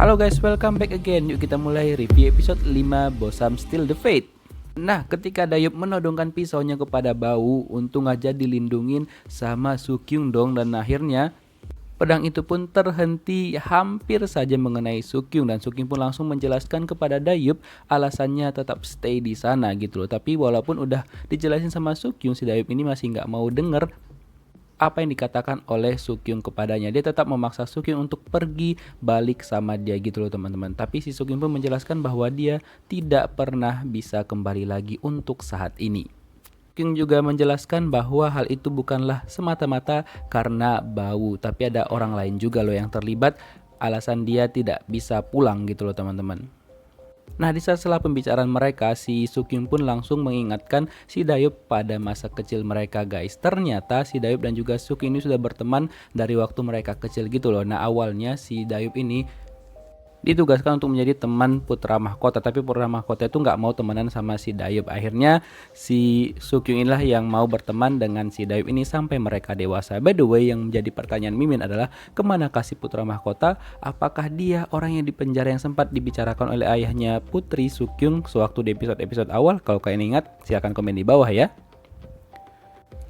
Halo guys, welcome back again. Yuk kita mulai review episode 5 Bosam Still the Fate. Nah, ketika Dayup menodongkan pisaunya kepada Bau, untung aja dilindungin sama Sukyung dong, dan akhirnya pedang itu pun terhenti hampir saja mengenai Sukyung, dan Sukyung pun langsung menjelaskan kepada Dayup alasannya tetap stay di sana gitu loh. Tapi walaupun udah dijelasin sama Sukyung, si Dayup ini masih nggak mau denger apa yang dikatakan oleh Sukyung kepadanya. Dia tetap memaksa Sukyung untuk pergi balik sama dia gitu loh teman-teman. Tapi si Sukyung pun menjelaskan bahwa dia tidak pernah bisa kembali lagi untuk saat ini. Sukyung juga menjelaskan bahwa hal itu bukanlah semata-mata karena Bau, tapi ada orang lain juga loh yang terlibat, alasan dia tidak bisa pulang gitu loh teman-teman. Nah, di sela pembicaraan mereka, si Sukyung pun langsung mengingatkan si Dayup pada masa kecil mereka guys. Ternyata si Dayup dan juga Sukyung ini sudah berteman dari waktu mereka kecil gitu loh. Nah, awalnya si Dayup ini ditugaskan untuk menjadi teman putra mahkota, tapi putra mahkota itu nggak mau temenan sama si Dayup. Akhirnya si Sukyung inilah yang mau berteman dengan si Dayup ini sampai mereka dewasa. By the way, yang menjadi pertanyaan Mimin adalah kemana kasih putra mahkota? Apakah dia orang yang di penjara yang sempat dibicarakan oleh ayahnya Putri Sukyung sewaktu di episode-episode awal? Kalau kalian ingat, silahkan komen di bawah ya.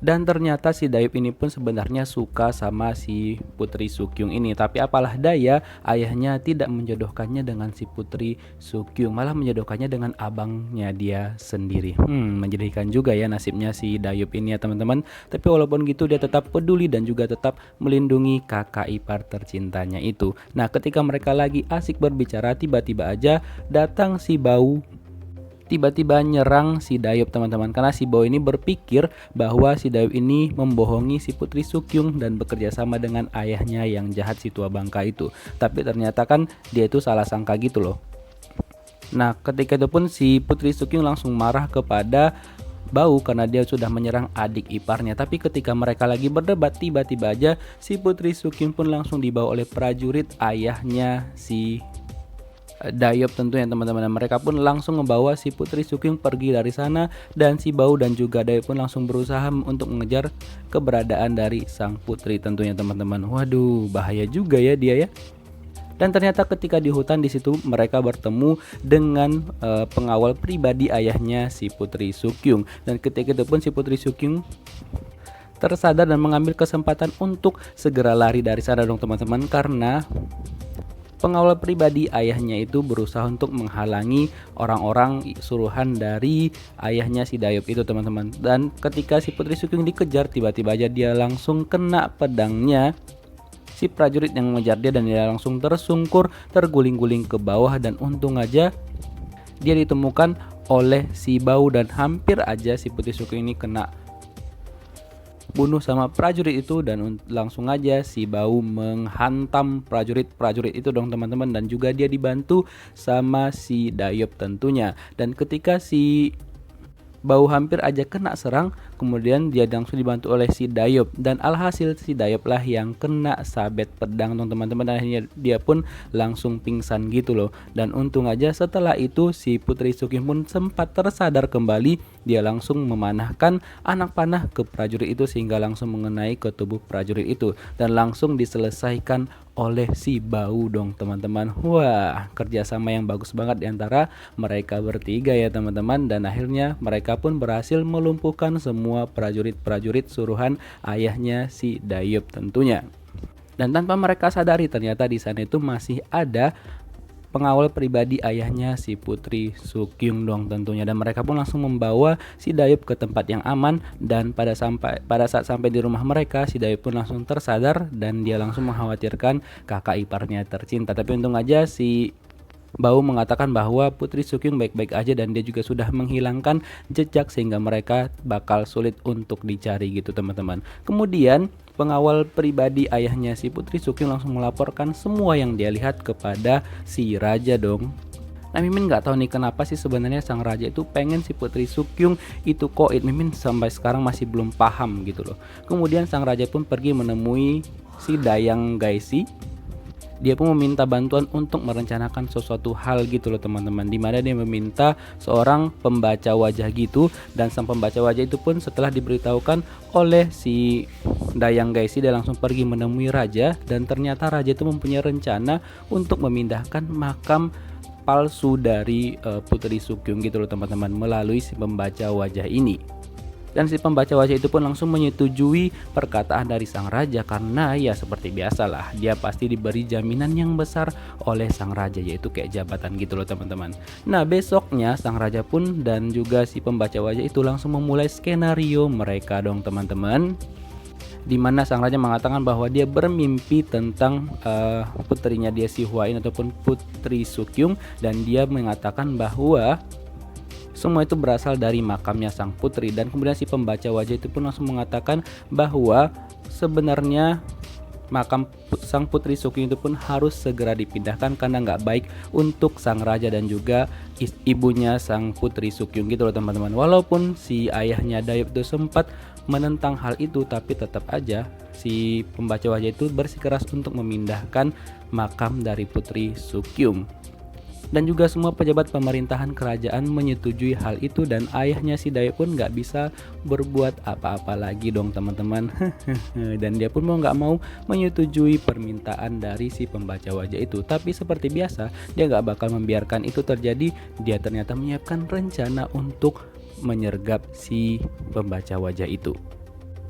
Dan ternyata si Dayup ini pun sebenarnya suka sama si Putri Sukyung ini. Tapi apalah daya, ayahnya tidak menjodohkannya dengan si Putri Sukyung, malah menjodohkannya dengan abangnya dia sendiri. Menjadikan juga ya nasibnya si Dayup ini ya teman-teman. Tapi walaupun gitu dia tetap peduli dan juga tetap melindungi kakak ipar tercintanya itu. Nah, ketika mereka lagi asik berbicara, tiba-tiba aja datang si Bau, tiba-tiba nyerang si Dayup teman-teman, karena si Bau ini berpikir bahwa si Dayup ini membohongi si Putri Sukyung dan bekerja sama dengan ayahnya yang jahat, si tua bangka itu. Tapi ternyata kan dia itu salah sangka gitu loh. Nah, ketika itu pun si Putri Sukyung langsung marah kepada Bau karena dia sudah menyerang adik iparnya. Tapi ketika mereka lagi berdebat, tiba-tiba aja si Putri Sukyung pun langsung dibawa oleh prajurit ayahnya si Dayup tentunya teman-teman. Mereka pun langsung membawa si Putri Sukyung pergi dari sana, dan si Bau dan juga Dayup pun langsung berusaha untuk mengejar keberadaan dari sang putri tentunya teman-teman. Waduh, bahaya juga ya dia ya. Dan ternyata ketika di hutan di situ mereka bertemu dengan pengawal pribadi ayahnya si Putri Sukyung. Dan ketika itu pun si Putri Sukyung tersadar dan mengambil kesempatan untuk segera lari dari sana dong teman-teman, karena pengawal pribadi ayahnya itu berusaha untuk menghalangi orang-orang suruhan dari ayahnya si Dayup itu teman-teman. Dan ketika si Putri Sukyung dikejar, tiba-tiba aja dia langsung kena pedangnya si prajurit yang mengejar dia, dan dia langsung tersungkur, terguling-guling ke bawah. Dan untung aja dia ditemukan oleh si Bau, dan hampir aja si Putri Sukyung ini kena bunuh sama prajurit itu, dan langsung aja si Bau menghantam prajurit itu dong teman-teman. Dan juga dia dibantu sama si Dayup tentunya. Dan ketika si Bau hampir aja kena serang, kemudian dia langsung dibantu oleh si Dayup, dan alhasil si Dayup lah yang kena sabet pedang dong teman-teman. Dan akhirnya dia pun langsung pingsan gitu loh. Dan untung aja setelah itu si Putri Sukyung pun sempat tersadar kembali. Dia langsung memanahkan anak panah ke prajurit itu sehingga langsung mengenai ke tubuh prajurit itu, dan langsung diselesaikan oleh si Bau dong teman-teman. Wah, kerjasama yang bagus banget diantara mereka bertiga ya teman-teman. Dan akhirnya mereka pun berhasil melumpuhkan semua prajurit-prajurit suruhan ayahnya si Dayup tentunya. Dan tanpa mereka sadari, ternyata di sana itu masih ada pengawal pribadi ayahnya si Putri Sukyung dong tentunya. Dan mereka pun langsung membawa si Dayup ke tempat yang aman, dan pada saat sampai di rumah mereka, si Dayup pun langsung tersadar dan dia langsung mengkhawatirkan kakak iparnya tercinta. Tapi untung aja si Bau mengatakan bahwa Putri Sukyung baik-baik aja, dan dia juga sudah menghilangkan jejak sehingga mereka bakal sulit untuk dicari gitu teman-teman. Kemudian pengawal pribadi ayahnya si Putri Sukyung langsung melaporkan semua yang dia lihat kepada si raja dong. Nah, Mimin nggak tahu nih kenapa sih sebenarnya sang raja itu pengen si Putri Sukyung itu koit. Mimin sampai sekarang masih belum paham gitu loh. Kemudian sang raja pun pergi menemui si Dayang Gaisi. dia pun meminta bantuan untuk merencanakan sesuatu hal gitu loh teman-teman, dimana dia meminta seorang pembaca wajah gitu, dan sang pembaca wajah itu pun setelah diberitahukan oleh si Dayang Gaesi, dia langsung pergi menemui raja, dan ternyata raja itu mempunyai rencana untuk memindahkan makam palsu dari Putri Sukyung gitu loh teman-teman, melalui si pembaca wajah ini. Dan si pembaca wajah itu pun langsung menyetujui perkataan dari sang raja, karena ya seperti biasalah, dia pasti diberi jaminan yang besar oleh sang raja, yaitu kayak jabatan gitu loh teman-teman. Nah besoknya sang raja pun dan juga si pembaca wajah itu langsung memulai skenario mereka dong teman-teman, dimana sang raja mengatakan bahwa dia bermimpi tentang putrinya dia, si Hua In ataupun Putri Sukyung, dan dia mengatakan bahwa semua itu berasal dari makamnya sang putri. Dan kemudian si pembaca wajah itu pun langsung mengatakan bahwa sebenarnya makam sang Putri Sukyung itu pun harus segera dipindahkan karena nggak baik untuk sang raja dan juga ibunya sang Putri Sukyung gitu loh teman-teman. Walaupun si ayahnya Dayup itu sempat menentang hal itu, tapi tetap aja si pembaca wajah itu bersikeras untuk memindahkan makam dari Putri Sukyung. Dan juga semua pejabat pemerintahan kerajaan menyetujui hal itu, dan ayahnya si Dayup pun nggak bisa berbuat apa-apa lagi dong teman-teman. Dan dia pun mau nggak mau menyetujui permintaan dari si pembaca wajah itu. Tapi seperti biasa, dia nggak bakal membiarkan itu terjadi. Dia ternyata menyiapkan rencana untuk menyergap si pembaca wajah itu.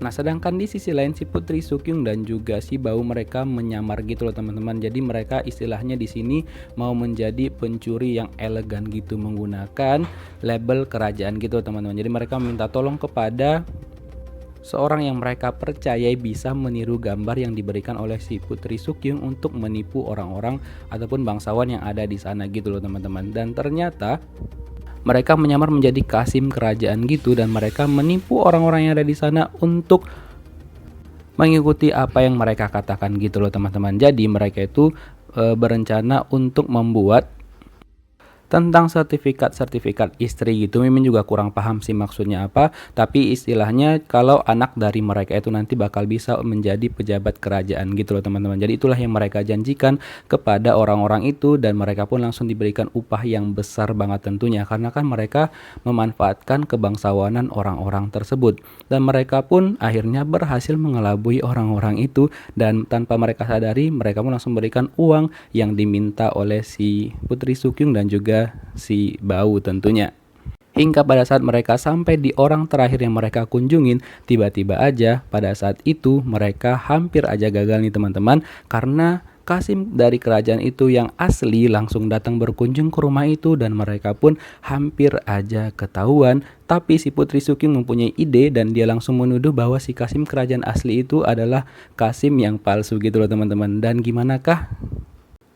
Nah sedangkan di sisi lain si Putri Sukyung dan juga si Bau mereka menyamar gitu loh teman-teman. Jadi mereka istilahnya di sini mau menjadi pencuri yang elegan gitu, menggunakan label kerajaan gitu loh teman-teman. Jadi mereka minta tolong kepada seorang yang mereka percayai bisa meniru gambar yang diberikan oleh si Putri Sukyung untuk menipu orang-orang ataupun bangsawan yang ada di sana gitu loh teman-teman. Dan ternyata mereka menyamar menjadi kasim kerajaan gitu, dan mereka menipu orang-orang yang ada di sana untuk mengikuti apa yang mereka katakan gitu loh teman-teman. Jadi mereka itu berencana untuk membuat tentang sertifikat istri gitu. Mimin juga kurang paham sih maksudnya apa, tapi istilahnya kalau anak dari mereka itu nanti bakal bisa menjadi pejabat kerajaan gitu loh teman-teman. Jadi itulah yang mereka janjikan kepada orang-orang itu, dan mereka pun langsung diberikan upah yang besar banget tentunya, karena kan mereka memanfaatkan kebangsawanan orang-orang tersebut. Dan mereka pun akhirnya berhasil mengelabui orang-orang itu, dan tanpa mereka sadari mereka pun langsung berikan uang yang diminta oleh si Putri Sukyung dan juga si Bau tentunya. Hingga pada saat mereka sampai di orang terakhir yang mereka kunjungin, tiba-tiba aja pada saat itu mereka hampir aja gagal nih teman-teman, karena kasim dari kerajaan itu yang asli langsung datang berkunjung ke rumah itu, dan mereka pun hampir aja ketahuan. Tapi si Putri Sukyung mempunyai ide, dan dia langsung menuduh bahwa si kasim kerajaan asli itu adalah kasim yang palsu gitu loh teman-teman. Dan gimanakah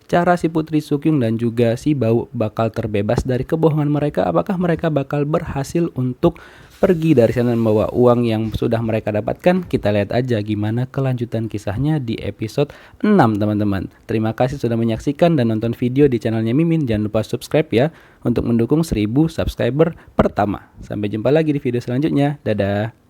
cara si Putri Sukyung dan juga si Bau bakal terbebas dari kebohongan mereka? Apakah mereka bakal berhasil untuk pergi dari sana dan membawa uang yang sudah mereka dapatkan? Kita lihat aja gimana kelanjutan kisahnya di episode 6 teman-teman. Terima kasih sudah menyaksikan dan nonton video di channelnya Mimin. Jangan lupa subscribe ya untuk mendukung 1000 subscriber pertama. Sampai jumpa lagi di video selanjutnya. Dadah.